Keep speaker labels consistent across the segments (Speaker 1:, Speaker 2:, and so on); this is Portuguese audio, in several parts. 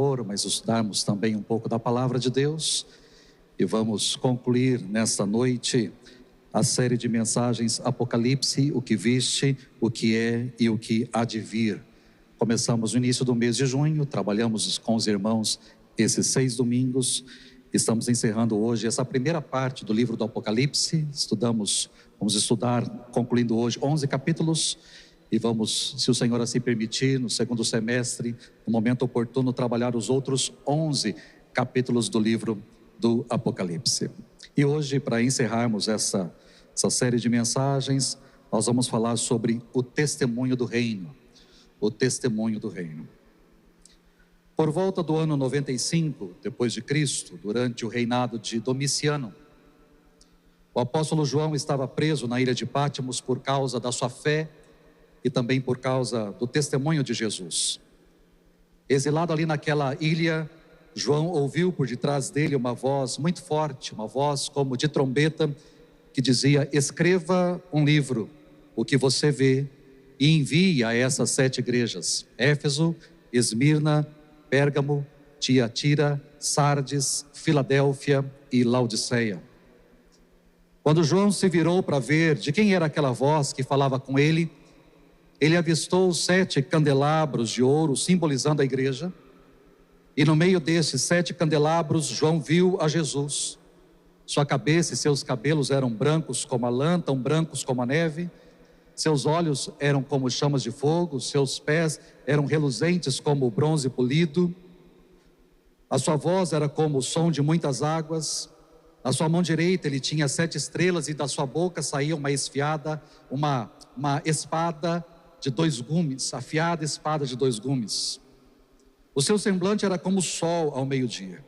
Speaker 1: Senhor, mas estudarmos também um pouco da Palavra de Deus. E vamos concluir nesta noite a série de mensagens Apocalipse, o que viste, o que é e o que há de vir. Começamos no início do mês de junho, trabalhamos com os irmãos esses 6 domingos. Estamos encerrando hoje essa primeira parte do livro do Apocalipse. Vamos estudar, concluindo hoje, 11 capítulos. E vamos, se o Senhor assim permitir, no segundo semestre, no momento oportuno, trabalhar os outros 11 capítulos do livro do Apocalipse. E hoje, para encerrarmos essa série de mensagens, nós vamos falar sobre o testemunho do reino. O testemunho do reino. Por volta do ano 95, depois de Cristo, durante o reinado de Domiciano, o apóstolo João estava preso na ilha de Patmos por causa da sua fé e também por causa do testemunho de Jesus. Exilado ali naquela ilha, João ouviu por detrás dele uma voz muito forte, uma voz como de trombeta, que dizia: escreva um livro, o que você vê, e envie a essas 7 igrejas: Éfeso, Esmirna, Pérgamo, Tiatira, Sardes, Filadélfia e Laodiceia. Quando João se virou para ver de quem era aquela voz que falava com ele, ele avistou 7 candelabros de ouro simbolizando a igreja, e no meio desses 7 candelabros João viu a Jesus. Sua cabeça e seus cabelos eram brancos como a lã, tão brancos como a neve. Seus olhos eram como chamas de fogo, seus pés eram reluzentes como o bronze polido. A sua voz era como o som de muitas águas. Na sua mão direita ele tinha 7 estrelas e da sua boca saía uma espada de 2 gumes, afiada espada de 2 gumes. O seu semblante era como o sol ao meio-dia.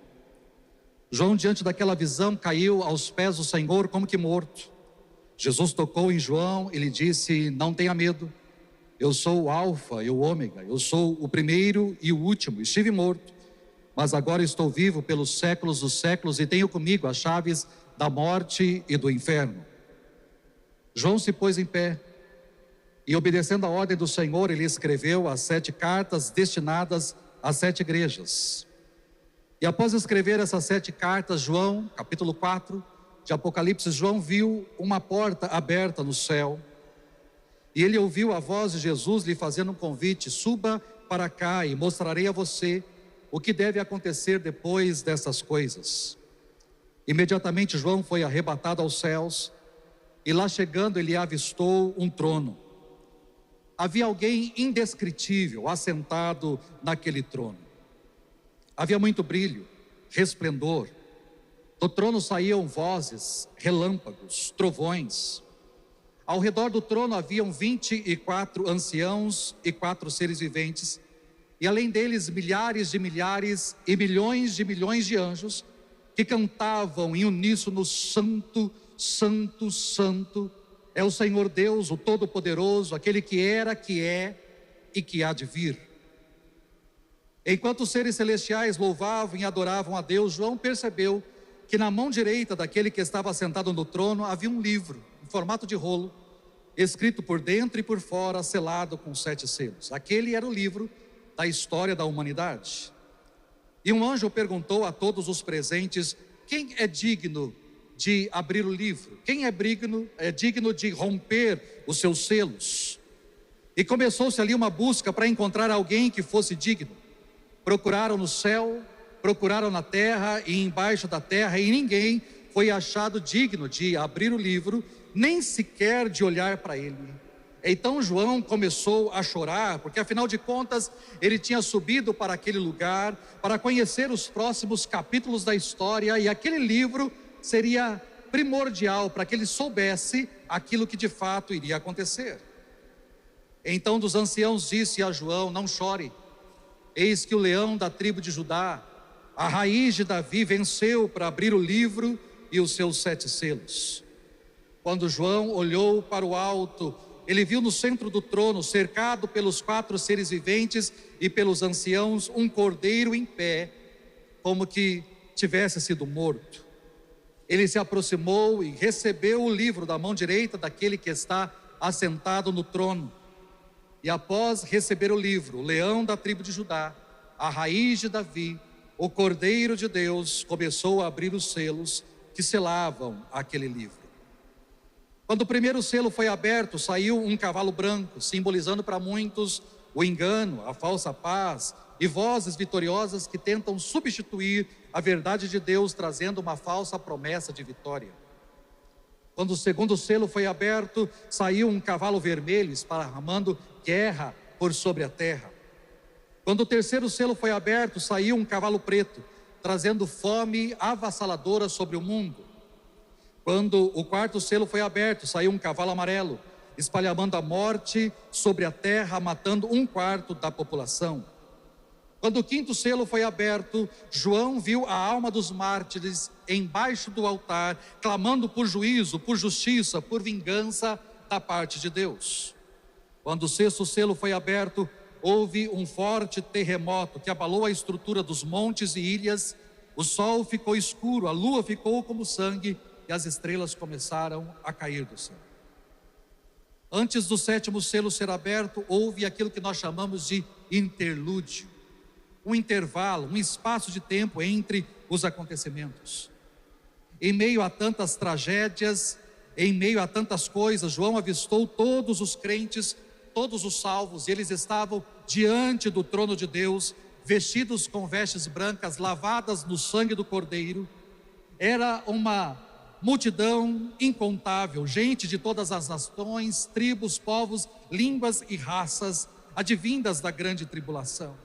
Speaker 1: João, diante daquela visão, caiu aos pés do Senhor como que morto. Jesus tocou em João e lhe disse: não tenha medo, eu sou o Alfa e o Ômega, eu sou o primeiro e o último. Estive morto, mas agora estou vivo pelos séculos dos séculos e tenho comigo as chaves da morte e do inferno. João se pôs em pé e, obedecendo a ordem do Senhor, ele escreveu as 7 cartas destinadas às 7 igrejas. E após escrever essas 7 cartas, João, capítulo 4 de Apocalipse, João viu uma porta aberta no céu. E ele ouviu a voz de Jesus lhe fazendo um convite: suba para cá e mostrarei a você o que deve acontecer depois dessas coisas. Imediatamente João foi arrebatado aos céus, e lá chegando ele avistou um trono. Havia alguém indescritível assentado naquele trono. Havia muito brilho, resplendor. Do trono saíam vozes, relâmpagos, trovões. Ao redor do trono haviam 24 anciãos e 4 seres viventes, e além deles milhares de milhares e milhões de anjos, que cantavam em uníssono: santo, santo, santo é o Senhor Deus, o Todo-Poderoso, aquele que era, que é e que há de vir. Enquanto os seres celestiais louvavam e adoravam a Deus, João percebeu que na mão direita daquele que estava sentado no trono havia um livro, em formato de rolo, escrito por dentro e por fora, selado com 7 selos. Aquele era o livro da história da humanidade. E um anjo perguntou a todos os presentes: quem é digno de abrir o livro? Quem é digno de romper os seus selos? E começou-se ali uma busca para encontrar alguém que fosse digno. Procuraram no céu, procuraram na terra e embaixo da terra, e ninguém foi achado digno de abrir o livro, nem sequer de olhar para ele. Então João começou a chorar, porque afinal de contas ele tinha subido para aquele lugar para conhecer os próximos capítulos da história, e aquele livro seria primordial para que ele soubesse aquilo que de fato iria acontecer. Então dos anciãos disse a João: não chore, eis que o leão da tribo de Judá, a raiz de Davi, venceu para abrir o livro e os seus 7 selos. Quando João olhou para o alto, ele viu no centro do trono, cercado pelos 4 seres viventes e pelos anciãos, um cordeiro em pé, como que tivesse sido morto. Ele se aproximou e recebeu o livro da mão direita daquele que está assentado no trono. E após receber o livro, o leão da tribo de Judá, a raiz de Davi, o Cordeiro de Deus, começou a abrir os selos que selavam aquele livro. Quando o primeiro selo foi aberto, saiu um cavalo branco, simbolizando para muitos o engano, a falsa paz e vozes vitoriosas que tentam substituir a verdade de Deus, trazendo uma falsa promessa de vitória. Quando o segundo selo foi aberto, saiu um cavalo vermelho, esparramando guerra por sobre a terra. Quando o terceiro selo foi aberto, saiu um cavalo preto, trazendo fome avassaladora sobre o mundo. Quando o quarto selo foi aberto, saiu um cavalo amarelo, espalhamando a morte sobre a terra, matando 1/4 da população. Quando o quinto selo foi aberto, João viu a alma dos mártires embaixo do altar, clamando por juízo, por justiça, por vingança da parte de Deus. Quando o sexto selo foi aberto, houve um forte terremoto que abalou a estrutura dos montes e ilhas. O sol ficou escuro, a lua ficou como sangue e as estrelas começaram a cair do céu. Antes do sétimo selo ser aberto, houve aquilo que nós chamamos de interlúdio. Um intervalo, um espaço de tempo entre os acontecimentos. Em meio a tantas tragédias, em meio a tantas coisas, João avistou todos os crentes, todos os salvos, e eles estavam diante do trono de Deus, vestidos com vestes brancas, lavadas no sangue do Cordeiro. Era uma multidão incontável, gente de todas as nações, tribos, povos, línguas e raças, advindas da grande tribulação.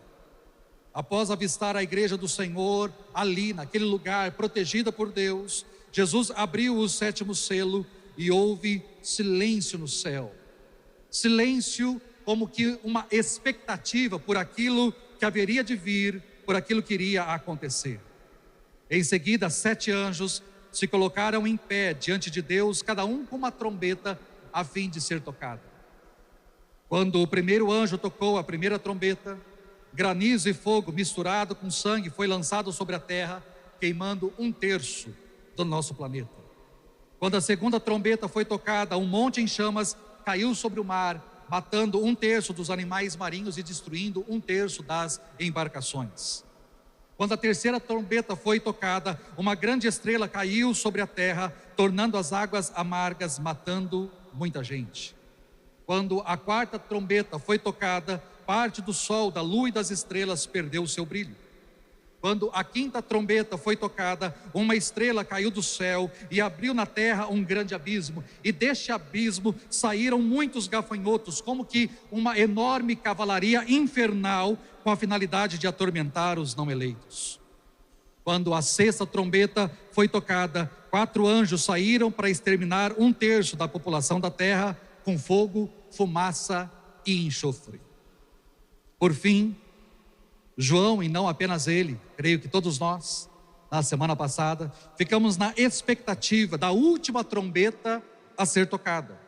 Speaker 1: Após avistar a igreja do Senhor, ali naquele lugar, protegida por Deus, Jesus abriu o sétimo selo e houve silêncio no céu. Silêncio como que uma expectativa por aquilo que haveria de vir, por aquilo que iria acontecer. Em seguida, 7 anjos se colocaram em pé diante de Deus, cada um com uma trombeta a fim de ser tocada. Quando o primeiro anjo tocou a primeira trombeta, granizo e fogo misturado com sangue foi lançado sobre a terra, queimando 1/3 do nosso planeta. Quando a segunda trombeta foi tocada, um monte em chamas caiu sobre o mar, matando 1/3 dos animais marinhos e destruindo 1/3 das embarcações. Quando a terceira trombeta foi tocada, uma grande estrela caiu sobre a terra, tornando as águas amargas, matando muita gente. Quando a quarta trombeta foi tocada, parte do sol, da lua e das estrelas perdeu o seu brilho. Quando a quinta trombeta foi tocada, uma estrela caiu do céu e abriu na terra um grande abismo. E deste abismo saíram muitos gafanhotos, como que uma enorme cavalaria infernal, com a finalidade de atormentar os não eleitos. Quando a sexta trombeta foi tocada, 4 anjos saíram para exterminar 1/3 da população da terra, com fogo, fumaça e enxofre. Por fim, João, e não apenas ele, creio que todos nós, na semana passada, ficamos na expectativa da última trombeta a ser tocada.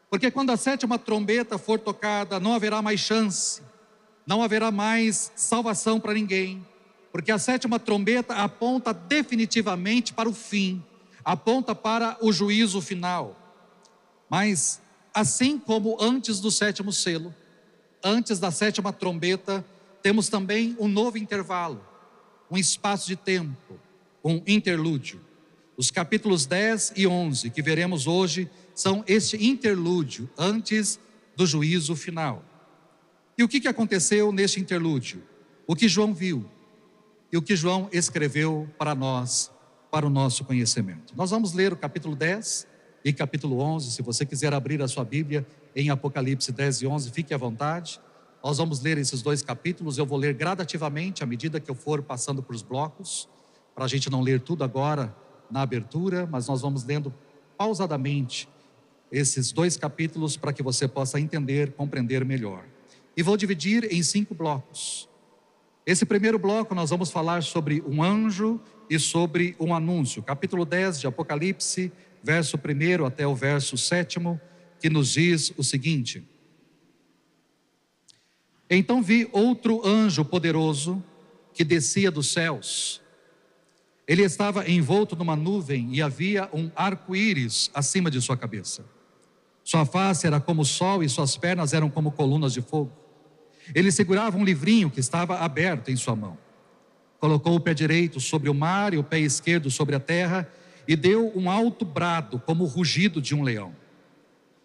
Speaker 1: Porque quando a sétima trombeta for tocada, não haverá mais chance, não haverá mais salvação para ninguém, porque a sétima trombeta aponta definitivamente para o fim, aponta para o juízo final. Mas, assim como antes do sétimo selo, antes da sétima trombeta, temos também um novo intervalo, um espaço de tempo, um interlúdio. Os capítulos 10 e 11 que veremos hoje são este interlúdio antes do juízo final. E o que aconteceu neste interlúdio? O que João viu e o que João escreveu para nós, para o nosso conhecimento. Nós vamos ler o capítulo 10 e capítulo 11, se você quiser abrir a sua Bíblia em Apocalipse 10 e 11, fique à vontade. Nós vamos ler esses 2 capítulos, eu vou ler gradativamente à medida que eu for passando por os blocos, para a gente não ler tudo agora na abertura, mas nós vamos lendo pausadamente esses 2 capítulos para que você possa entender, compreender melhor. E vou dividir em 5 blocos. Esse primeiro bloco nós vamos falar sobre um anjo e sobre um anúncio. Capítulo 10 de Apocalipse, verso 1 até o verso 7, que nos diz o seguinte: Então vi outro anjo poderoso que descia dos céus. Ele estava envolto numa nuvem e havia um arco-íris acima de sua cabeça. Sua face era como o sol e suas pernas eram como colunas de fogo. Ele segurava um livrinho que estava aberto em sua mão. Colocou o pé direito sobre o mar e o pé esquerdo sobre a terra e deu um alto brado, como o rugido de um leão.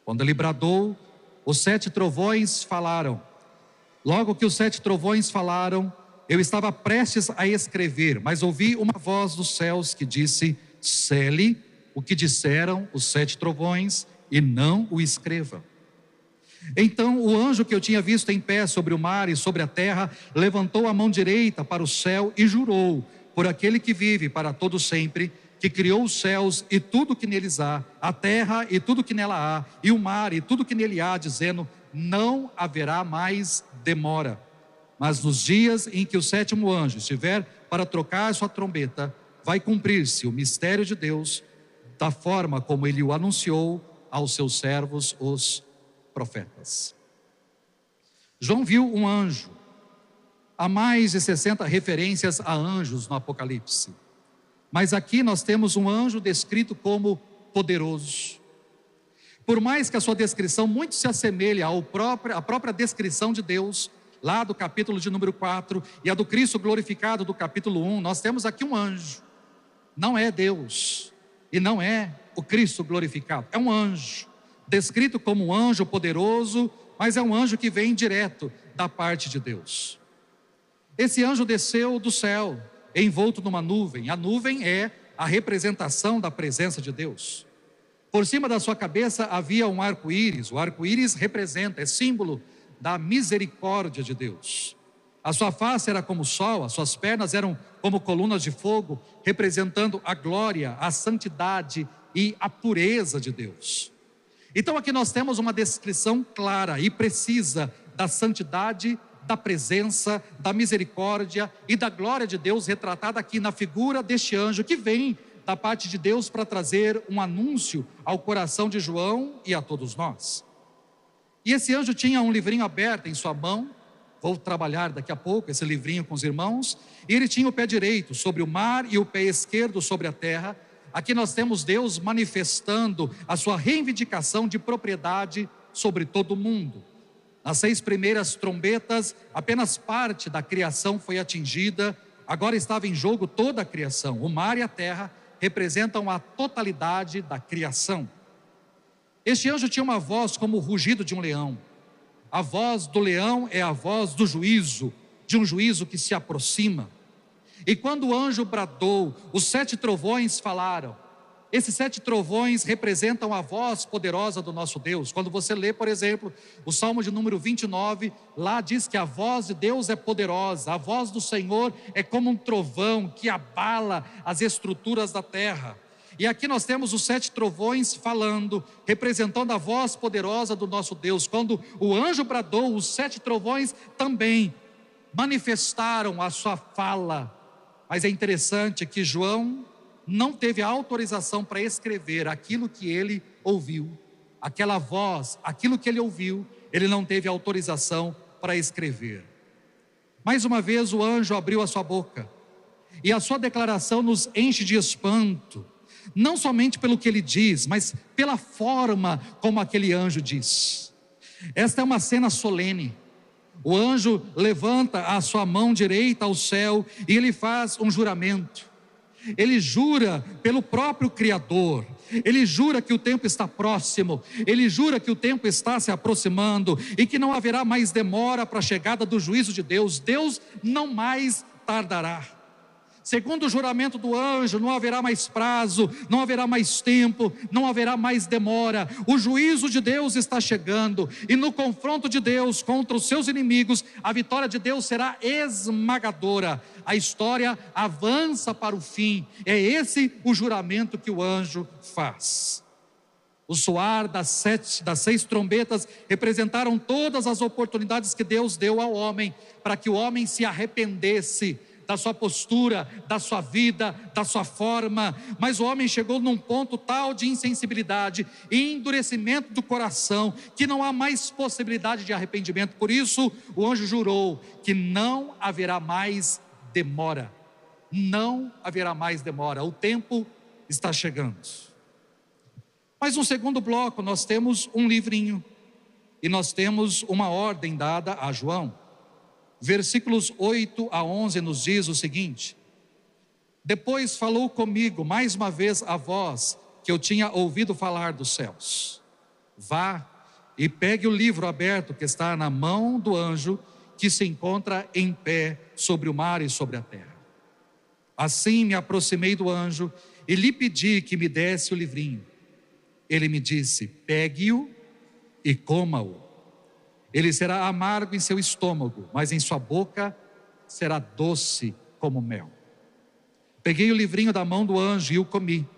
Speaker 1: Quando ele bradou, os 7 trovões falaram. Logo que os 7 trovões falaram, eu estava prestes a escrever, mas ouvi uma voz dos céus que disse: sele o que disseram os 7 trovões e não o escreva. Então o anjo que eu tinha visto em pé sobre o mar e sobre a terra levantou a mão direita para o céu e jurou por aquele que vive para todo sempre, que criou os céus e tudo que neles há, a terra e tudo que nela há, e o mar e tudo que nele há, dizendo: não haverá mais demora. Mas nos dias em que o 7º anjo estiver para trocar sua trombeta, vai cumprir-se o mistério de Deus, da forma como ele o anunciou aos seus servos, os profetas. João viu um anjo. Há mais de 60 referências a anjos no Apocalipse. Mas aqui nós temos um anjo descrito como poderoso. Por mais que a sua descrição muito se assemelhe à própria descrição de Deus, lá do capítulo de número 4, e a do Cristo glorificado do capítulo 1, nós temos aqui um anjo. Não é Deus, e não é o Cristo glorificado, é um anjo, descrito como um anjo poderoso, mas é um anjo que vem direto da parte de Deus. Esse anjo desceu do céu, envolto numa nuvem. A nuvem é a representação da presença de Deus. Por cima da sua cabeça havia um arco-íris. O arco-íris representa, é símbolo da misericórdia de Deus. A sua face era como o sol, as suas pernas eram como colunas de fogo, representando a glória, a santidade e a pureza de Deus. Então aqui nós temos uma descrição clara e precisa da santidade, da presença, da misericórdia e da glória de Deus, retratada aqui na figura deste anjo que vem da parte de Deus para trazer um anúncio ao coração de João e a todos nós. E esse anjo tinha um livrinho aberto em sua mão. Vou trabalhar daqui a pouco esse livrinho com os irmãos. E ele tinha o pé direito sobre o mar e o pé esquerdo sobre a terra. Aqui nós temos Deus manifestando a sua reivindicação de propriedade sobre todo o mundo. Nas 6 primeiras trombetas, apenas parte da criação foi atingida. Agora estava em jogo toda a criação. O mar e a terra representam a totalidade da criação. Este anjo tinha uma voz como o rugido de um leão. A voz do leão é a voz do juízo, de um juízo que se aproxima. E quando o anjo bradou, os 7 trovões falaram. Esses 7 trovões representam a voz poderosa do nosso Deus. Quando você lê, por exemplo, o Salmo de número 29, lá diz que a voz de Deus é poderosa. A voz do Senhor é como um trovão que abala as estruturas da terra. E aqui nós temos os 7 trovões falando, representando a voz poderosa do nosso Deus. Quando o anjo bradou, os 7 trovões também manifestaram a sua fala. Mas é interessante que João não teve autorização para escrever aquilo que ele ouviu. Aquela voz, aquilo que ele ouviu, ele não teve autorização para escrever. Mais uma vez o anjo abriu a sua boca. E a sua declaração nos enche de espanto. Não somente pelo que ele diz, mas pela forma como aquele anjo diz. Esta é uma cena solene. O anjo levanta a sua mão direita ao céu e ele faz um juramento. Ele jura pelo próprio Criador. Ele jura que o tempo está próximo. Ele jura que o tempo está se aproximando e que não haverá mais demora para a chegada do juízo de Deus. Deus não mais tardará. Segundo o juramento do anjo, não haverá mais prazo, não haverá mais tempo, não haverá mais demora. O juízo de Deus está chegando e no confronto de Deus contra os seus inimigos, a vitória de Deus será esmagadora. A história avança para o fim. É esse o juramento que o anjo faz. O soar das 6 trombetas representaram todas as oportunidades que Deus deu ao homem para que o homem se arrependesse da sua postura, da sua vida, da sua forma, mas o homem chegou num ponto tal de insensibilidade e endurecimento do coração, que não há mais possibilidade de arrependimento. Por isso o anjo jurou que não haverá mais demora, não haverá mais demora, o tempo está chegando. Mas no segundo bloco nós temos um livrinho, e nós temos uma ordem dada a João. Versículos 8 a 11 nos diz o seguinte: depois falou comigo mais uma vez a voz que eu tinha ouvido falar dos céus: vá e pegue o livro aberto que está na mão do anjo que se encontra em pé sobre o mar e sobre a terra. Assim me aproximei do anjo e lhe pedi que me desse o livrinho. Ele me disse: pegue-o e coma-o. Ele será amargo em seu estômago, mas em sua boca será doce como mel. Peguei o livrinho da mão do anjo e o comi.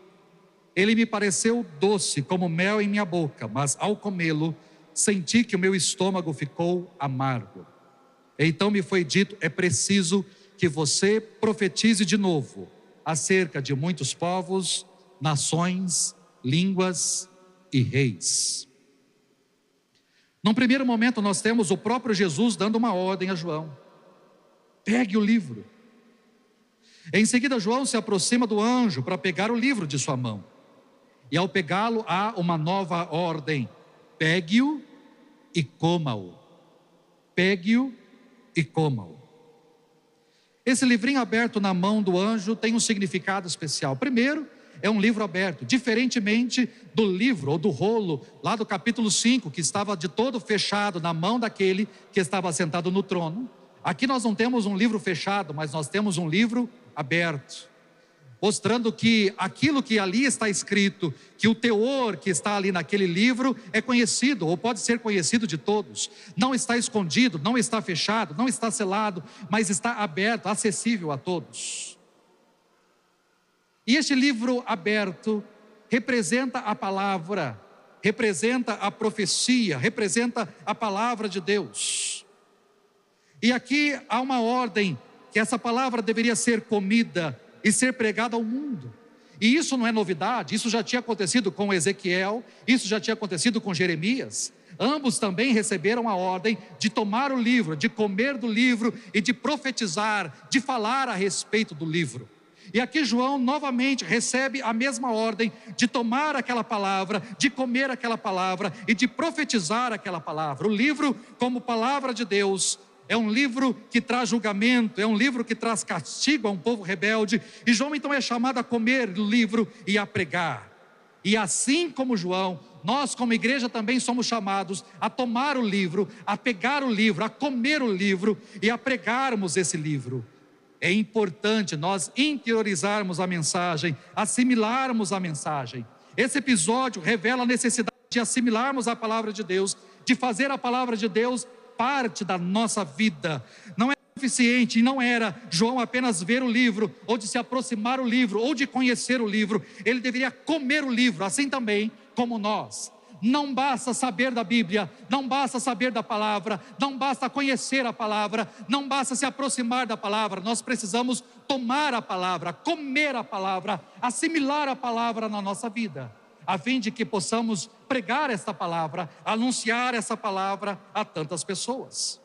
Speaker 1: Ele me pareceu doce como mel em minha boca, mas ao comê-lo, senti que o meu estômago ficou amargo. Então me foi dito: é preciso que você profetize de novo acerca de muitos povos, nações, línguas e reis. Num primeiro momento nós temos o próprio Jesus dando uma ordem a João: pegue o livro. Em seguida João se aproxima do anjo para pegar o livro de sua mão. E ao pegá-lo há uma nova ordem: pegue-o e coma-o. Pegue-o e coma-o. Esse livrinho aberto na mão do anjo tem um significado especial. Primeiro, é um livro aberto, diferentemente do livro ou do rolo lá do capítulo 5, que estava de todo fechado na mão daquele que estava sentado no trono. Aqui nós não temos um livro fechado, mas nós temos um livro aberto, mostrando que aquilo que ali está escrito, que o teor que está ali naquele livro é conhecido, ou pode ser conhecido de todos. Não está escondido, não está fechado, não está selado, mas está aberto, acessível a todos. E este livro aberto representa a palavra, representa a profecia, representa a palavra de Deus. E aqui há uma ordem, que essa palavra deveria ser comida e ser pregada ao mundo. E isso não é novidade, isso já tinha acontecido com Ezequiel, isso já tinha acontecido com Jeremias. Ambos também receberam a ordem de tomar o livro, de comer do livro e de profetizar, de falar a respeito do livro. E aqui João novamente recebe a mesma ordem de tomar aquela palavra, de comer aquela palavra e de profetizar aquela palavra. O livro, como palavra de Deus, é um livro que traz julgamento, é um livro que traz castigo a um povo rebelde. E João então é chamado a comer o livro e a pregar. E assim como João, nós como igreja também somos chamados a tomar o livro, a pegar o livro, a comer o livro e a pregarmos esse livro. É importante nós interiorizarmos a mensagem, assimilarmos a mensagem. Esse episódio revela a necessidade de assimilarmos a palavra de Deus, de fazer a palavra de Deus parte da nossa vida. Não é suficiente, e não era João apenas ver o livro, ou de se aproximar o livro, ou de conhecer o livro. Ele deveria comer o livro, assim também como nós. Não basta saber da Bíblia, não basta saber da palavra, não basta conhecer a palavra, não basta se aproximar da palavra. Nós precisamos tomar a palavra, comer a palavra, assimilar a palavra na nossa vida, a fim de que possamos pregar esta palavra, anunciar essa palavra a tantas pessoas.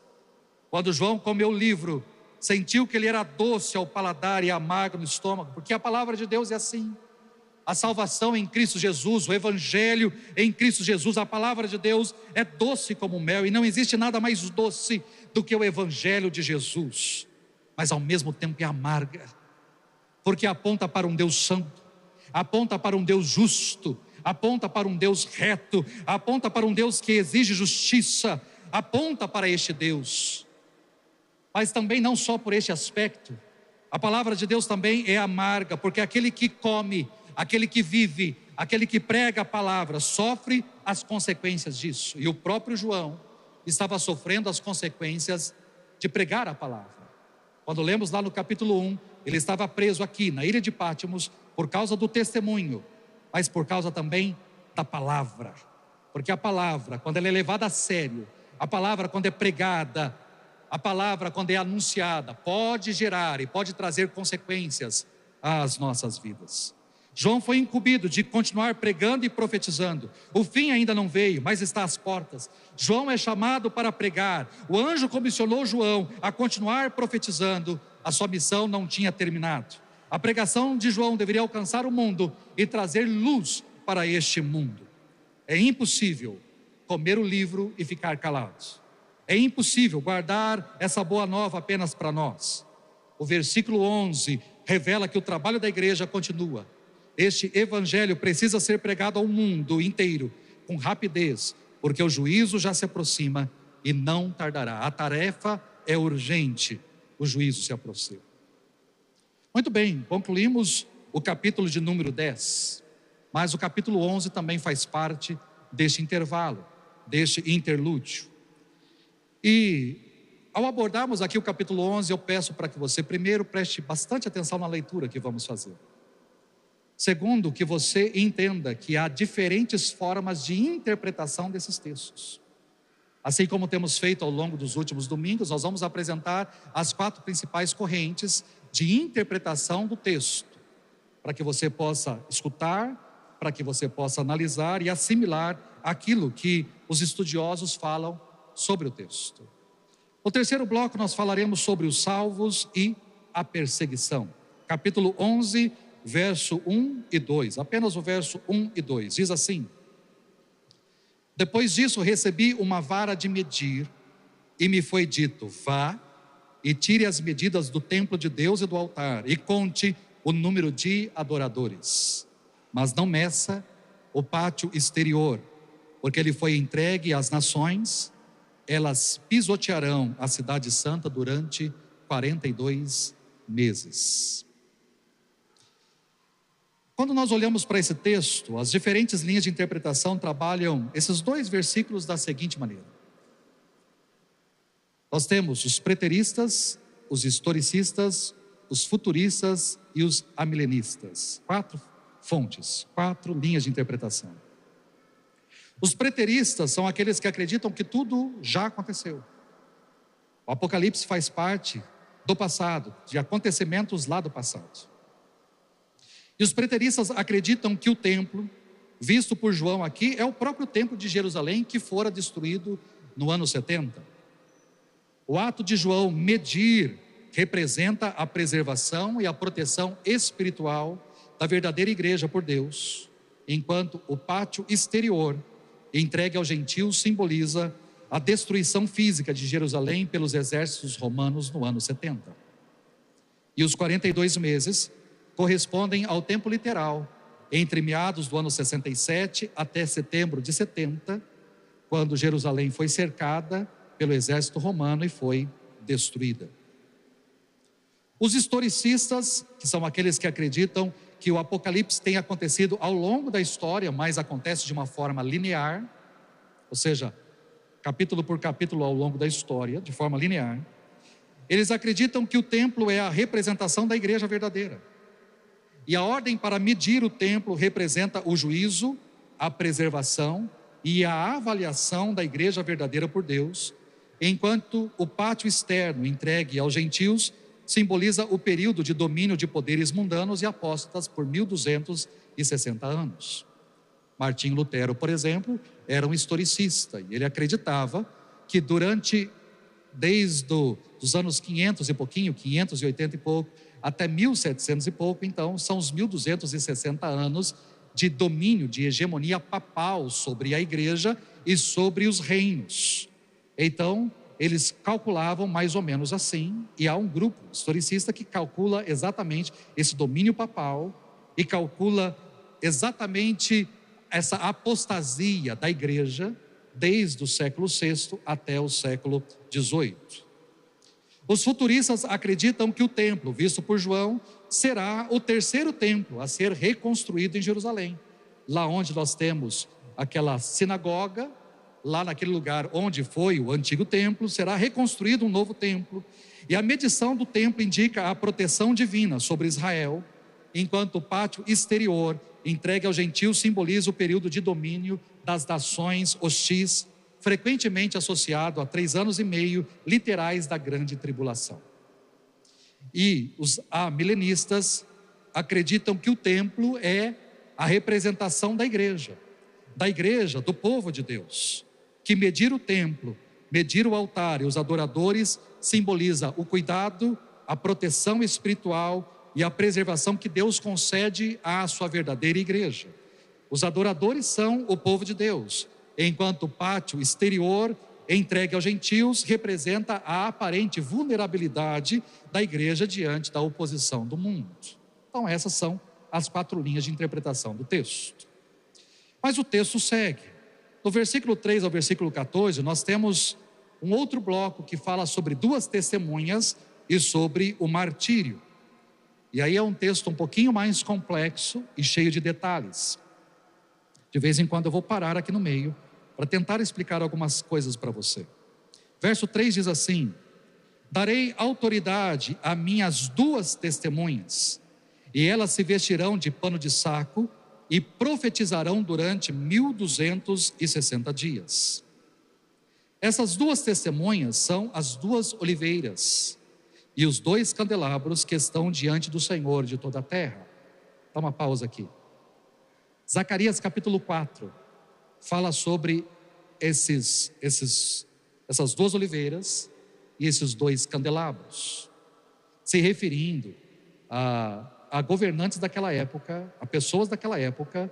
Speaker 1: Quando João comeu o livro, sentiu que ele era doce ao paladar e amargo no estômago, porque a palavra de Deus é assim. A salvação em Cristo Jesus, o evangelho em Cristo Jesus, a palavra de Deus é doce como mel, e não existe nada mais doce do que o evangelho de Jesus, mas ao mesmo tempo é amarga, porque aponta para um Deus santo, aponta para um Deus justo, aponta para um Deus reto, aponta para um Deus que exige justiça, aponta para este Deus. Mas também não só por este aspecto, a palavra de Deus também é amarga, porque aquele que come, aquele que vive, aquele que prega a palavra, sofre as consequências disso. E o próprio João estava sofrendo as consequências de pregar a palavra. Quando lemos lá no capítulo 1, ele estava preso aqui na ilha de Pátimos por causa do testemunho, mas por causa também da palavra. Porque a palavra, quando ela é levada a sério, a palavra quando é pregada, a palavra quando é anunciada, pode gerar e pode trazer consequências às nossas vidas. João foi incumbido de continuar pregando e profetizando. O fim ainda não veio, mas está às portas. João é chamado para pregar. O anjo comissionou João a continuar profetizando. A sua missão não tinha terminado. A pregação de João deveria alcançar o mundo e trazer luz para este mundo. É impossível comer o livro e ficar calado. É impossível guardar essa boa nova apenas para nós. O versículo 11 revela que o trabalho da igreja continua. Este evangelho precisa ser pregado ao mundo inteiro, com rapidez, porque o juízo já se aproxima e não tardará. A tarefa é urgente, o juízo se aproxima. Muito bem, concluímos o capítulo de número 10, mas o capítulo 11 também faz parte deste intervalo, deste interlúdio. E ao abordarmos aqui o capítulo 11, eu peço para que você primeiro preste bastante atenção na leitura que vamos fazer. Segundo, que você entenda que há diferentes formas de interpretação desses textos. Assim como temos feito ao longo dos últimos domingos, nós vamos apresentar as 4 principais correntes de interpretação do texto, para que você possa escutar, para que você possa analisar e assimilar aquilo que os estudiosos falam sobre o texto. No terceiro bloco nós falaremos sobre os salvos e a perseguição. Capítulo 11, verso 1 e 2, apenas o verso 1 e 2, diz assim: Depois disso recebi uma vara de medir e me foi dito: vá e tire as medidas do templo de Deus e do altar e conte o número de adoradores, mas não meça o pátio exterior, porque ele foi entregue às nações. Elas pisotearão a cidade santa durante 42 meses. Quando nós olhamos para esse texto, as diferentes linhas de interpretação trabalham esses 2 versículos da seguinte maneira. Nós temos os preteristas, os historicistas, os futuristas e os amilenistas. 4 fontes, 4 linhas de interpretação. Os preteristas são aqueles que acreditam que tudo já aconteceu. O Apocalipse faz parte do passado, de acontecimentos lá do passado. E os preteristas acreditam que o templo, visto por João aqui, é o próprio templo de Jerusalém que fora destruído no ano 70. O ato de João medir representa a preservação e a proteção espiritual da verdadeira igreja por Deus, enquanto o pátio exterior, entregue aos gentios, simboliza a destruição física de Jerusalém pelos exércitos romanos no ano 70. E os 42 meses correspondem ao tempo literal, entre meados do ano 67 até setembro de 70, quando Jerusalém foi cercada pelo exército romano e foi destruída. Os historicistas, que são aqueles que acreditam que o Apocalipse tem acontecido ao longo da história, mas acontece de uma forma linear, ou seja, capítulo por capítulo ao longo da história, de forma linear. Eles acreditam que o templo é a representação da igreja verdadeira. E a ordem para medir o templo representa o juízo, a preservação e a avaliação da igreja verdadeira por Deus, enquanto o pátio externo entregue aos gentios simboliza o período de domínio de poderes mundanos e apóstatas por 1260 anos. Martinho Lutero, por exemplo, era um historicista e ele acreditava que desde os anos 500 e pouquinho, 580 e pouco, até 1700 e pouco, então, são os 1260 anos de domínio, de hegemonia papal sobre a igreja e sobre os reinos. Então, eles calculavam mais ou menos assim, e há um grupo historicista que calcula exatamente esse domínio papal e calcula exatamente essa apostasia da igreja desde o século VI até o século XVIII. Os futuristas acreditam que o templo, visto por João, será o terceiro templo a ser reconstruído em Jerusalém. Lá onde nós temos aquela sinagoga, lá naquele lugar onde foi o antigo templo, será reconstruído um novo templo. E a medição do templo indica a proteção divina sobre Israel, enquanto o pátio exterior, entregue aos gentios, simboliza o período de domínio das nações hostis, frequentemente associado a 3 anos e meio literais da grande tribulação. E os amilenistas acreditam que o templo é a representação da igreja, do povo de Deus, que medir o templo, medir o altar e os adoradores simboliza o cuidado, a proteção espiritual e a preservação que Deus concede à sua verdadeira igreja. Os adoradores são o povo de Deus, enquanto o pátio exterior entregue aos gentios, representa a aparente vulnerabilidade da igreja diante da oposição do mundo. Então essas são as 4 linhas de interpretação do texto. Mas o texto segue. Do versículo 3 ao versículo 14, nós temos um outro bloco que fala sobre 2 testemunhas e sobre o martírio. E aí é um texto um pouquinho mais complexo e cheio de detalhes. De vez em quando eu vou parar aqui no meio para tentar explicar algumas coisas para você. Verso 3 diz assim: darei autoridade a minhas 2 testemunhas, e elas se vestirão de pano de saco e profetizarão durante 1260 dias. Essas 2 testemunhas são as 2 oliveiras e os 2 candelabros que estão diante do Senhor de toda a terra. Dá uma pausa aqui. Zacarias capítulo 4 fala sobre essas 2 oliveiras e esses 2 candelabros, se referindo a governantes daquela época, a pessoas daquela época,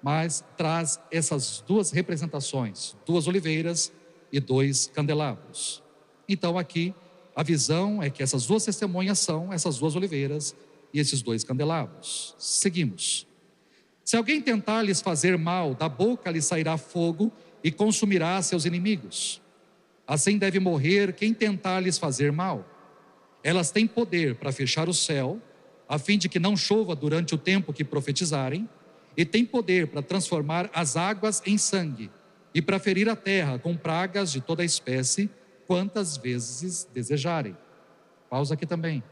Speaker 1: mas traz essas 2 representações, 2 oliveiras e 2 candelabros. Então aqui a visão é que essas 2 testemunhas são essas 2 oliveiras e esses 2 candelabros. Seguimos. Se alguém tentar lhes fazer mal, da boca lhe sairá fogo e consumirá seus inimigos. Assim deve morrer quem tentar lhes fazer mal. Elas têm poder para fechar o céu, a fim de que não chova durante o tempo que profetizarem, e têm poder para transformar as águas em sangue, e para ferir a terra com pragas de toda espécie, quantas vezes desejarem. Pausa aqui também.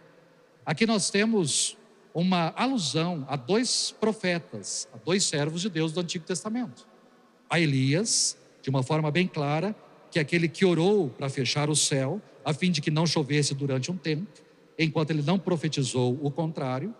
Speaker 1: Aqui nós temos uma alusão a 2 profetas, a 2 servos de Deus do Antigo Testamento. A Elias, de uma forma bem clara, que é aquele que orou para fechar o céu, a fim de que não chovesse durante um tempo, enquanto ele não profetizou o contrário.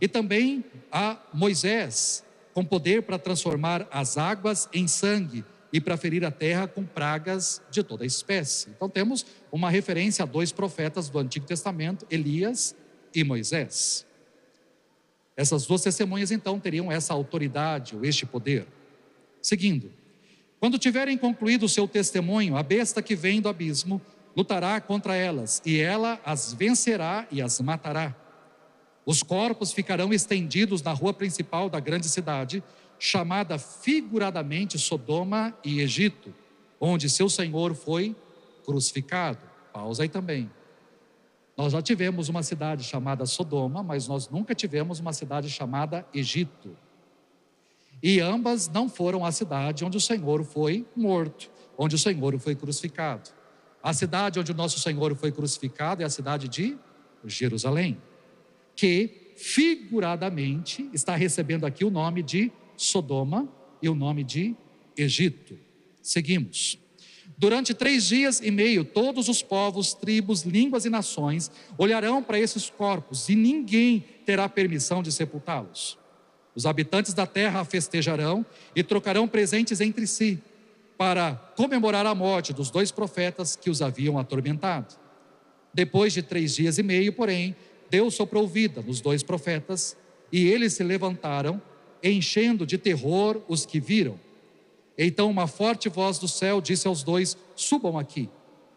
Speaker 1: E também a Moisés, com poder para transformar as águas em sangue e para ferir a terra com pragas de toda espécie. Então temos uma referência a 2 profetas do Antigo Testamento, Elias e Moisés. Essas 2 testemunhas então teriam essa autoridade ou este poder. Seguindo. Quando tiverem concluído o seu testemunho, a besta que vem do abismo lutará contra elas, e ela as vencerá e as matará. Os corpos ficarão estendidos na rua principal da grande cidade, chamada figuradamente Sodoma e Egito, onde seu Senhor foi crucificado. Pausa aí também. Nós já tivemos uma cidade chamada Sodoma, mas nós nunca tivemos uma cidade chamada Egito. E ambas não foram a cidade onde o Senhor foi morto, onde o Senhor foi crucificado. A cidade onde o nosso Senhor foi crucificado é a cidade de Jerusalém, que figuradamente está recebendo aqui o nome de Sodoma e o nome de Egito. Seguimos. Durante 3 dias e meio, todos os povos, tribos, línguas e nações olharão para esses corpos e ninguém terá permissão de sepultá-los. Os habitantes da terra festejarão e trocarão presentes entre si para comemorar a morte dos 2 profetas que os haviam atormentado. Depois de 3 dias e meio, porém, Deus soprou vida nos 2 profetas e eles se levantaram, enchendo de terror os que viram. Então uma forte voz do céu disse aos 2: subam aqui.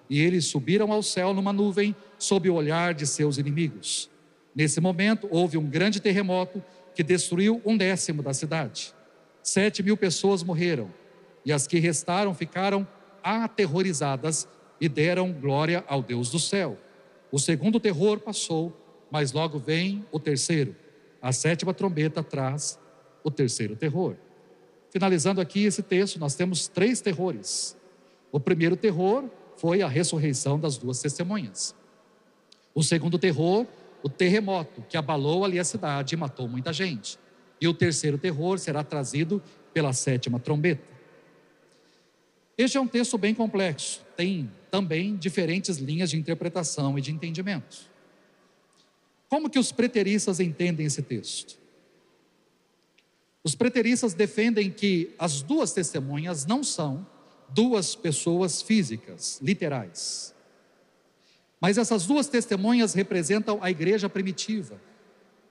Speaker 1: E eles subiram ao céu numa nuvem, sob o olhar de seus inimigos. Nesse momento houve um grande terremoto que destruiu 1/10 da cidade. 7.000 pessoas morreram, e as que restaram ficaram aterrorizadas e deram glória ao Deus do céu. O segundo terror passou, mas logo vem o terceiro. A 7ª trombeta traz o terceiro terror. Finalizando aqui esse texto, nós temos 3 terrores. O primeiro terror foi a ressurreição das 2 testemunhas. O segundo terror, o terremoto que abalou ali a cidade e matou muita gente. E o terceiro terror será trazido pela 7ª trombeta. Este é um texto bem complexo, tem também diferentes linhas de interpretação e de entendimento. Como que os preteristas entendem esse texto? Os preteristas defendem que as 2 testemunhas não são 2 pessoas físicas, literais. Mas essas 2 testemunhas representam a igreja primitiva,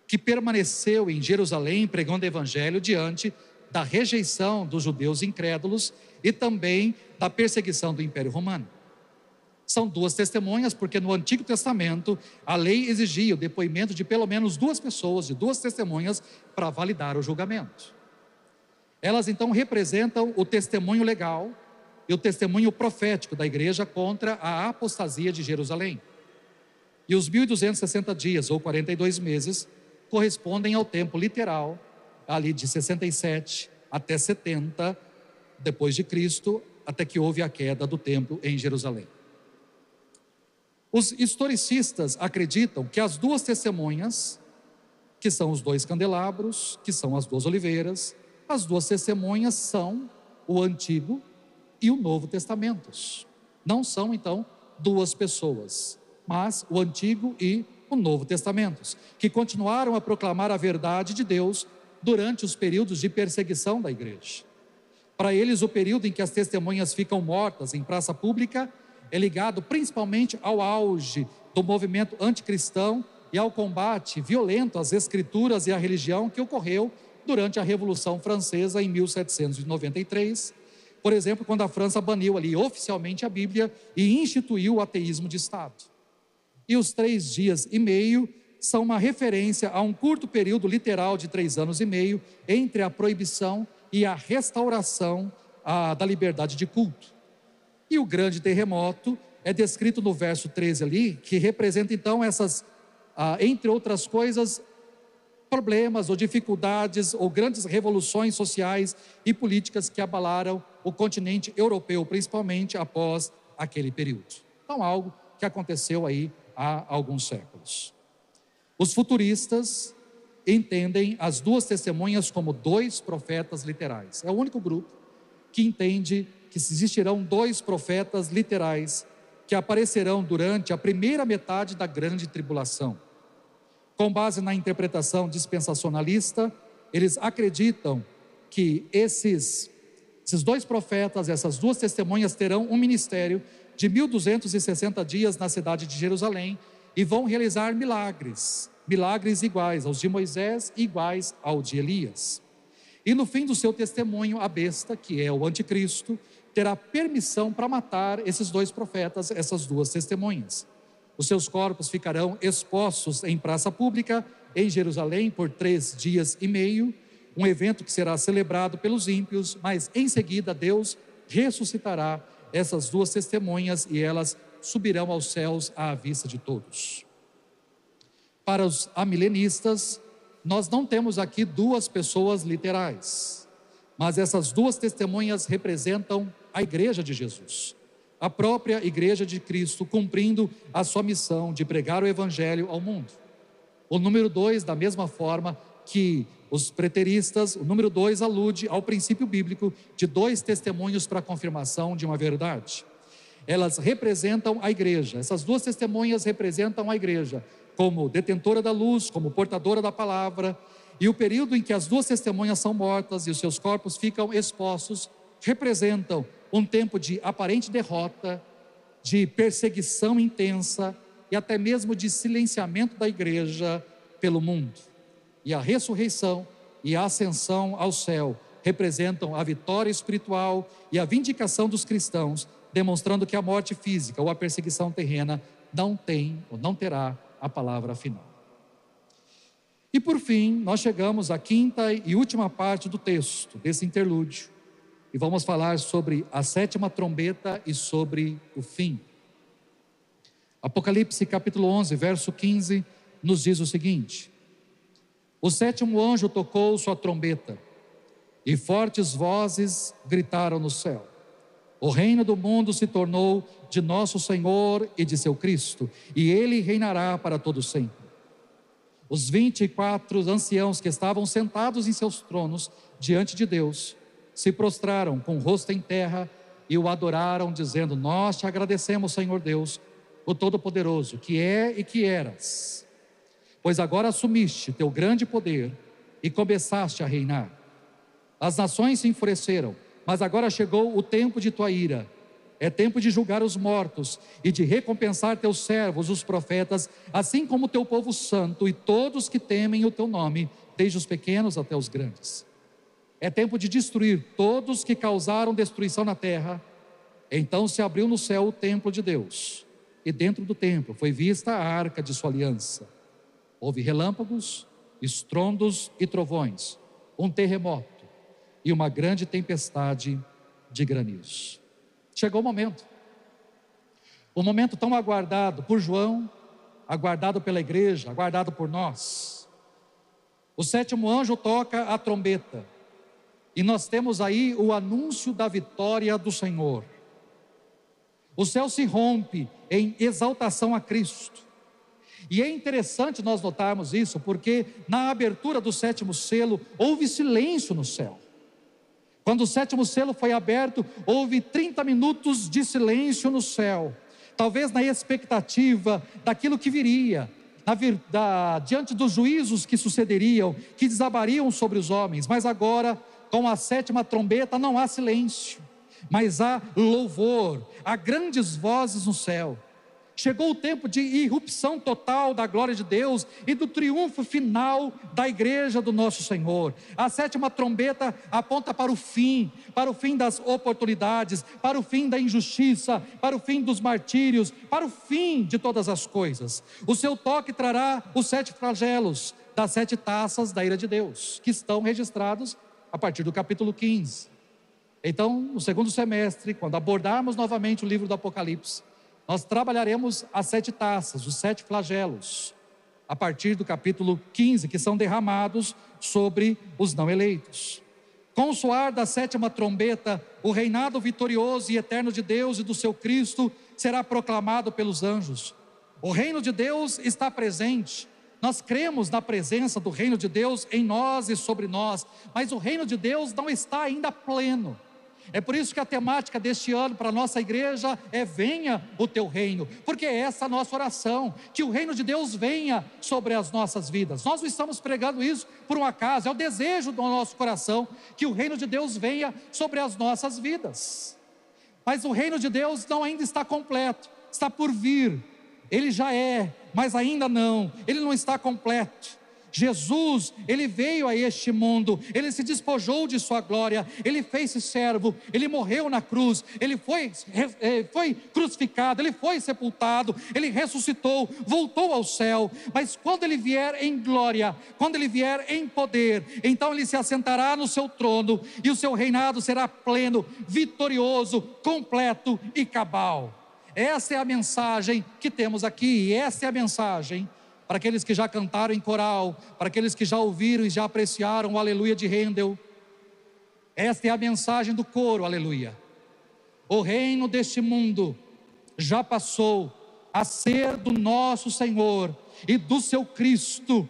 Speaker 1: que permaneceu em Jerusalém pregando o evangelho diante da rejeição dos judeus incrédulos e também da perseguição do Império Romano. São duas testemunhas, porque no Antigo Testamento a lei exigia o depoimento de pelo menos duas pessoas, de duas testemunhas, para validar o julgamento. Elas então representam o testemunho legal e o testemunho profético da igreja contra a apostasia de Jerusalém. E os 1260 dias, ou 42 meses, correspondem ao tempo literal, ali de 67 até 70 depois de Cristo, até que houve a queda do templo em Jerusalém. Os historicistas acreditam que as duas testemunhas, que são os dois candelabros, que são as duas oliveiras, as duas testemunhas são o Antigo e o Novo Testamentos. Não são, então, duas pessoas, mas o Antigo e o Novo Testamentos, que continuaram a proclamar a verdade de Deus durante os períodos de perseguição da igreja. Para eles, o período em que as testemunhas ficam mortas em praça pública é ligado principalmente ao auge do movimento anticristão e ao combate violento às escrituras e à religião que ocorreu durante a Revolução Francesa em 1793, por exemplo, quando a França baniu ali oficialmente a Bíblia e instituiu o ateísmo de Estado. E os 3 dias e meio são uma referência a um curto período literal de 3 anos e meio entre a proibição e a restauração da liberdade de culto. E o grande terremoto é descrito no verso 13 ali, que representa então essas, entre outras coisas, problemas ou dificuldades ou grandes revoluções sociais e políticas que abalaram o continente europeu, principalmente após aquele período. Então, algo que aconteceu aí há alguns séculos. Os futuristas entendem as duas testemunhas como 2 profetas literais. É o único grupo que entende que existirão 2 profetas literais que aparecerão durante a primeira metade da grande tribulação. Com base na interpretação dispensacionalista, eles acreditam que esses 2 profetas, essas 2 testemunhas terão um ministério de 1260 dias na cidade de Jerusalém e vão realizar milagres iguais aos de Moisés e iguais ao de Elias. E no fim do seu testemunho, a besta, que é o anticristo, terá permissão para matar esses 2 profetas, essas 2 testemunhas. Os seus corpos ficarão expostos em praça pública em Jerusalém por 3 dias e meio, um evento que será celebrado pelos ímpios, mas em seguida Deus ressuscitará essas 2 testemunhas e elas subirão aos céus à vista de todos. Para os amilenistas, nós não temos aqui 2 pessoas literais, mas essas 2 testemunhas representam a igreja de Jesus, a própria igreja de Cristo, cumprindo a sua missão de pregar o evangelho ao mundo. O número 2, da mesma forma que os preteristas, o número 2 alude ao princípio bíblico de 2 testemunhos para a confirmação de uma verdade. Elas representam a igreja, essas 2 testemunhas representam a igreja como detentora da luz, como portadora da palavra, e o período em que as 2 testemunhas são mortas e os seus corpos ficam expostos, representam um tempo de aparente derrota, de perseguição intensa e até mesmo de silenciamento da igreja pelo mundo. E a ressurreição e a ascensão ao céu representam a vitória espiritual e a vindicação dos cristãos, demonstrando que a morte física ou a perseguição terrena não tem ou não terá a palavra final. E por fim, nós chegamos à 5ª e última parte do texto, desse interlúdio, e vamos falar sobre a 7ª trombeta e sobre o fim. Apocalipse capítulo 11, verso 15, nos diz o seguinte: o 7º anjo tocou sua trombeta, e fortes vozes gritaram no céu: o reino do mundo se tornou de nosso Senhor e de seu Cristo, e ele reinará para todo sempre. Os 24 anciãos que estavam sentados em seus tronos diante de Deus se prostraram com o rosto em terra e o adoraram, dizendo: nós te agradecemos, Senhor Deus, o Todo-Poderoso, que é e que eras, pois agora assumiste teu grande poder e começaste a reinar. As nações se enfureceram, mas agora chegou o tempo de tua ira. É tempo de julgar os mortos e de recompensar teus servos, os profetas, assim como teu povo santo e todos que temem o teu nome, desde os pequenos até os grandes. É tempo de destruir todos que causaram destruição na terra. Então se abriu no céu o templo de Deus, e dentro do templo foi vista a arca de sua aliança. Houve relâmpagos, estrondos e trovões, um terremoto e uma grande tempestade de granizo. Chegou o momento tão aguardado por João, aguardado pela igreja, aguardado por nós. O sétimo anjo toca a trombeta, e nós temos aí o anúncio da vitória do Senhor. O céu se rompe em exaltação a Cristo. E é interessante nós notarmos isso, porque na abertura do sétimo selo, houve silêncio no céu. Quando o sétimo selo foi aberto, houve 30 minutos de silêncio no céu. Talvez na expectativa daquilo que viria, diante dos juízos que sucederiam, que desabariam sobre os homens. Mas agora, com a sétima trombeta, não há silêncio, mas há louvor, há grandes vozes no céu. Chegou o tempo de irrupção total da glória de Deus e do triunfo final da igreja do nosso Senhor. A sétima trombeta aponta para o fim das oportunidades, para o fim da injustiça, para o fim dos martírios, para o fim de todas as coisas. O seu toque trará os 7 flagelos das 7 taças da ira de Deus, que estão registrados a partir do capítulo 15. Então, no segundo semestre, quando abordarmos novamente o livro do Apocalipse, nós trabalharemos as 7 taças, os 7 flagelos, a partir do capítulo 15, que são derramados sobre os não eleitos. Com o soar da sétima trombeta, o reinado vitorioso e eterno de Deus e do seu Cristo será proclamado pelos anjos. O reino de Deus está presente. Nós cremos na presença do reino de Deus em nós e sobre nós, mas o reino de Deus não está ainda pleno. É por isso que a temática deste ano para a nossa igreja é: venha o teu reino, porque é essa a nossa oração, que o reino de Deus venha sobre as nossas vidas. Nós não estamos pregando isso por um acaso, é o desejo do nosso coração, que o reino de Deus venha sobre as nossas vidas. Mas o reino de Deus não ainda está completo, está por vir. Ele já é, mas ainda não, ele não está completo. Jesus, ele veio a este mundo, ele se despojou de sua glória, ele fez-se servo, ele morreu na cruz, ele foi crucificado, ele foi sepultado, ele ressuscitou, voltou ao céu. Mas quando ele vier em glória, quando ele vier em poder, então ele se assentará no seu trono e o seu reinado será pleno, vitorioso, completo e cabal. Essa é a mensagem que temos aqui, e essa é a mensagem para aqueles que já cantaram em coral, para aqueles que já ouviram e já apreciaram o aleluia de Handel. Esta é a mensagem do coro, aleluia. O reino deste mundo já passou a ser do nosso Senhor e do seu Cristo,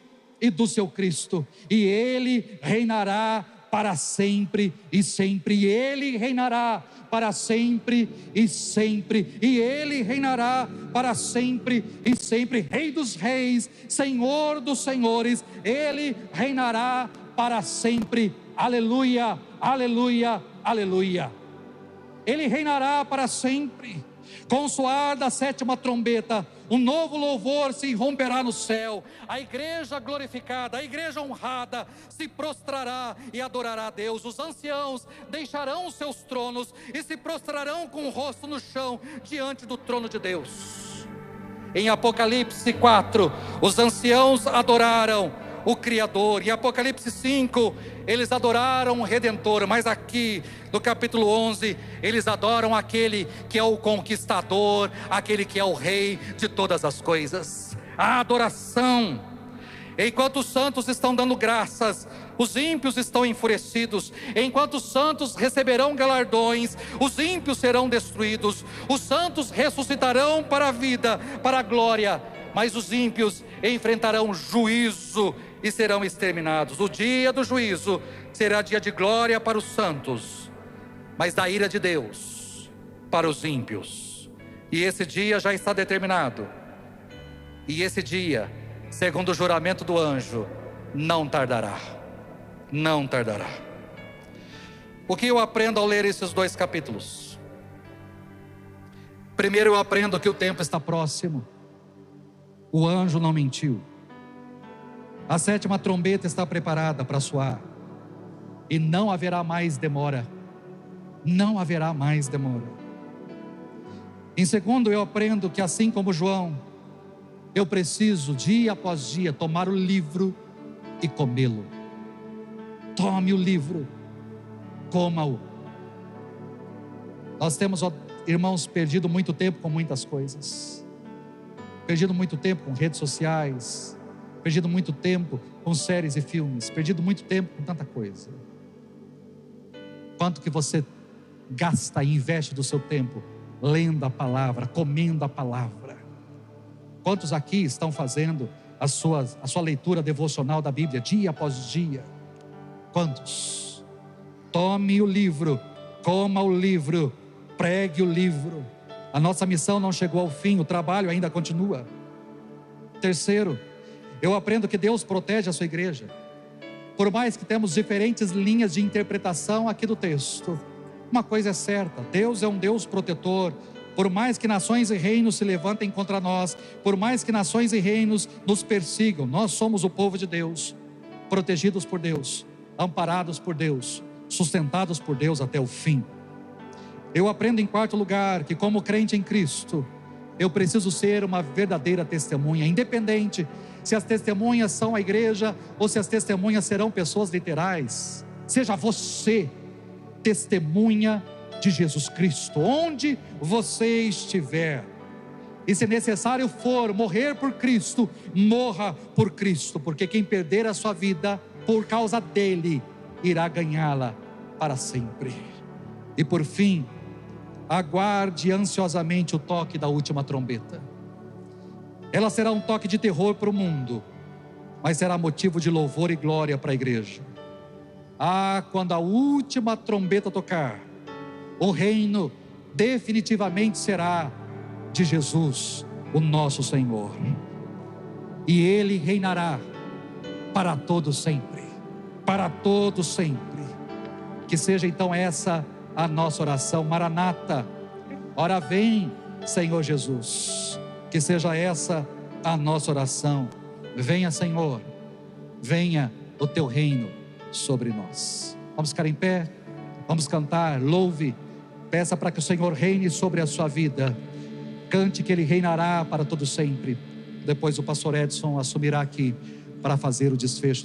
Speaker 1: e ele reinará para sempre e sempre, e ele reinará para sempre e sempre, e ele reinará para sempre e sempre. Rei dos reis, Senhor dos senhores, ele reinará para sempre. Aleluia, aleluia, aleluia. Ele reinará para sempre. Com o soar da sétima trombeta, um novo louvor se romperá no céu. A igreja glorificada, a igreja honrada, se prostrará e adorará a Deus. Os anciãos deixarão os seus tronos e se prostrarão com o rosto no chão diante do trono de Deus. Em Apocalipse 4, os anciãos adoraram o Criador. Em Apocalipse 5, eles adoraram o Redentor. Mas aqui, no capítulo 11, eles adoram aquele que é o conquistador, aquele que é o Rei de todas as coisas. A adoração. Enquanto os santos estão dando graças, os ímpios estão enfurecidos. Enquanto os santos receberão galardões, os ímpios serão destruídos. Os santos ressuscitarão para a vida, para a glória, mas os ímpios enfrentarão juízo e serão exterminados. O dia do juízo será dia de glória para os santos, mas da ira de Deus para os ímpios. E esse dia já está determinado. E esse dia, segundo o juramento do anjo, não tardará. Não tardará. O que eu aprendo ao ler esses 2 capítulos? Primeiro, eu aprendo que o tempo está próximo. O anjo não mentiu. A sétima trombeta está preparada para soar. e não haverá mais demora. Não haverá mais demora. Em segundo, eu aprendo que assim como João, eu preciso dia após dia tomar o livro e comê-lo. Tome o livro, coma-o. Nós temos, irmãos, perdido muito tempo com muitas coisas. Perdido muito tempo com redes sociais. Perdido muito tempo com séries e filmes. Perdido muito tempo com tanta coisa. Quanto que você gasta e investe do seu tempo lendo a palavra, comendo a palavra? Quantos aqui estão fazendo a sua leitura devocional da Bíblia dia após dia? Quantos? Tome o livro, coma o livro, pregue o livro. A nossa missão não chegou ao fim, o trabalho ainda continua. Terceiro, eu aprendo que Deus protege a sua igreja. Por mais que temos diferentes linhas de interpretação aqui do texto, uma coisa é certa: Deus é um Deus protetor. Por mais que nações e reinos se levantem contra nós, por mais que nações e reinos nos persigam, nós somos o povo de Deus, protegidos por Deus, amparados por Deus, sustentados por Deus até o fim. Eu aprendo em quarto lugar que, como crente em Cristo, eu preciso ser uma verdadeira testemunha, independente se as testemunhas são a igreja ou se as testemunhas serão pessoas literais. Seja você testemunha de Jesus Cristo, onde você estiver. E se necessário for morrer por Cristo, morra por Cristo, porque quem perder a sua vida por causa dele, irá ganhá-la para sempre. E por fim, aguarde ansiosamente o toque da última trombeta. Ela será um toque de terror para o mundo, mas será motivo de louvor e glória para a igreja. Quando a última trombeta tocar, o reino definitivamente será de Jesus, o nosso Senhor. E Ele reinará para todo sempre. Para todo sempre. Que seja então essa a nossa oração. Maranata, ora vem, Senhor Jesus. Que seja essa a nossa oração. Venha, Senhor, venha o teu reino sobre nós. Vamos ficar em pé, vamos cantar, louve, peça para que o Senhor reine sobre a sua vida. Cante que Ele reinará para todo sempre. Depois o pastor Edson assumirá aqui para fazer o desfecho.